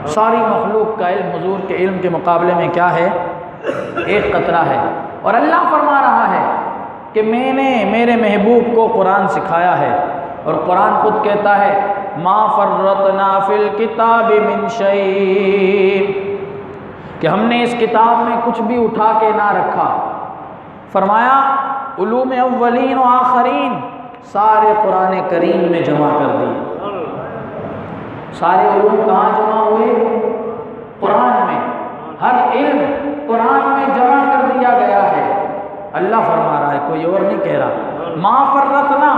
ساری مخلوق کا علم حضور کے علم کے مقابلے میں کیا ہے؟ ایک قطرہ ہے۔ اور اللہ فرما رہا ہے کہ میں نے میرے محبوب کو قرآن سکھایا ہے، اور قرآن خود کہتا ہے ما فرطنا فی الکتاب من شیء، کہ ہم نے اس کتاب میں کچھ بھی اٹھا کے نہ رکھا۔ فرمایا علوم اولین و آخرین سارے قرآن کریم میں جمع کر دیے۔ سارے علوم کہاں جمع ہوئے؟ قرآن میں۔ ہر علم قرآن میں جمع کر دیا گیا ہے۔ اللہ فرما رہا ہے، کوئی اور نہیں کہہ رہا۔ ما فرطنا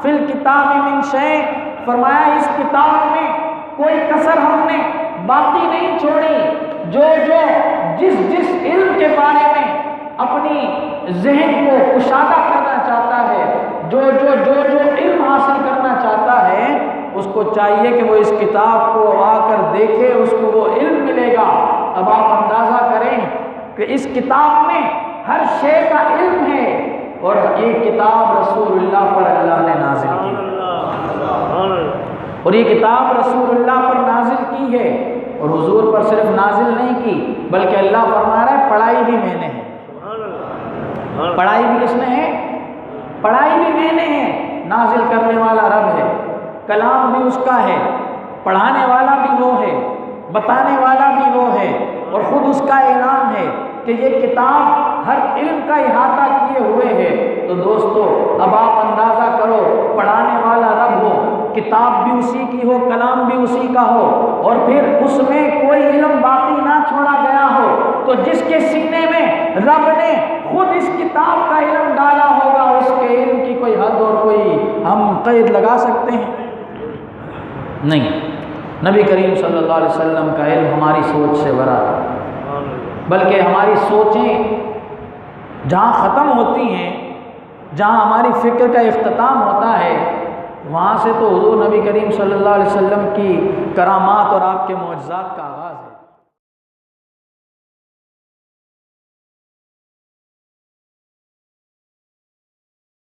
فی الکتاب من شیء، فرمایا اس کتاب میں کوئی کسر ہم نے باقی نہیں چھوڑی۔ جو جس علم کے بارے میں اپنی ذہن کو کشادہ کرنا چاہتا ہے، جو علم حاصل کرنا چاہتا ہے، اس کو چاہیے کہ وہ اس کتاب کو آ کر دیکھے، اس کو وہ علم ملے گا۔ اب آپ اندازہ کریں کہ اس کتاب میں ہر شے کا علم ہے، اور یہ کتاب رسول اللہ پر اللہ نے نازل کی، اور یہ کتاب رسول اللہ پر نازل کی ہے، اور حضور پر صرف نازل نہیں کی بلکہ اللہ فرما رہا ہے پڑھائی بھی میں نے ہے۔ پڑھائی بھی کس نے ہے؟ پڑھائی بھی میں نے ہے۔ نازل کرنے والا رب ہے، کلام بھی اس کا ہے، پڑھانے والا بھی وہ ہے، بتانے والا بھی وہ ہے، اور خود اس کا اعلان ہے کہ یہ کتاب ہر علم کا احاطہ کیے ہوئے ہے۔ تو دوستو اب آپ اندازہ کرو، پڑھانے والا رب ہو، کتاب بھی اسی کی ہو، کلام بھی اسی کا ہو، اور پھر اس میں کوئی علم باقی نہ چھوڑا گیا ہو، تو جس کے سینے میں رب نے خود اس کتاب کا علم ڈالا ہوگا، اس کے علم کی کوئی حد اور کوئی ہم قید لگا سکتے ہیں؟ نہیں۔ نبی کریم صلی اللہ علیہ وسلم کا علم ہماری سوچ سے بڑا ہے، بلکہ ہماری سوچیں جہاں ختم ہوتی ہیں، جہاں ہماری فکر کا اختتام ہوتا ہے، وہاں سے تو حضور نبی کریم صلی اللہ علیہ وسلم کی کرامات اور آپ کے معجزات کا آغاز ہے۔